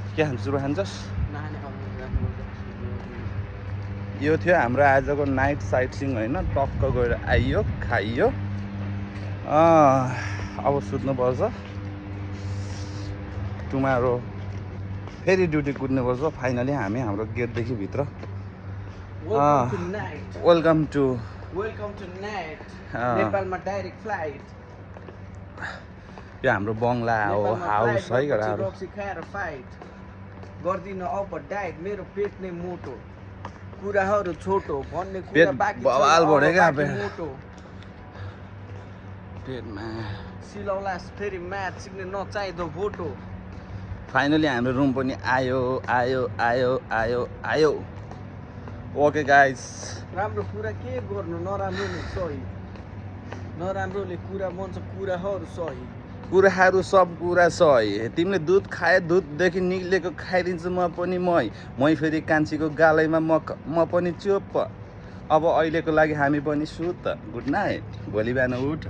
के खान्छ सुरु खान्छस् यो थियो हाम्रो आजको नाइट साइट सिइङ होइन टक्क गएर आइयो खाइयो अब सुत्नुपर्छ टुमारो फेरि ड्युटी कुद्नुपर्छ फाइनली हामी हाम्रो गेटदेखि भित्र वेलकम टु नाइट नेपालमा डाइरेक्ट फ्लाइट यो हाम्रो बङ्गला हो हाउस है केटाहरु रक्सी खाएर फाइट गर्दिन अब डाइट मेरो पेट नै मोटो कुराहरु छोटो भन्ने कुरा पेट बाँकी बवाल बढ्यो क्या मोटो पेटमा सिलौला फेरि म्याथ सिक्ने नचाहिँदो भोटो फाइनली हाम्रो रुम पनि आयो आयो आयो आयो आयो ओके गाइस राम्रो कुरा के गर्नु नराम्रोले सही नराम्रोले कुरा भन्छ कुराहरु सही कुराहरू सब कुरा सही तिमीले दुध खाए दुधदेखि निक्लेको खाइदिन्छु म पनि मै फेरि कान्छीको गालैमा म पनि चुप अब अहिलेको लागि हामी पनि सुत गुड नाइट भोलि बिहान उठ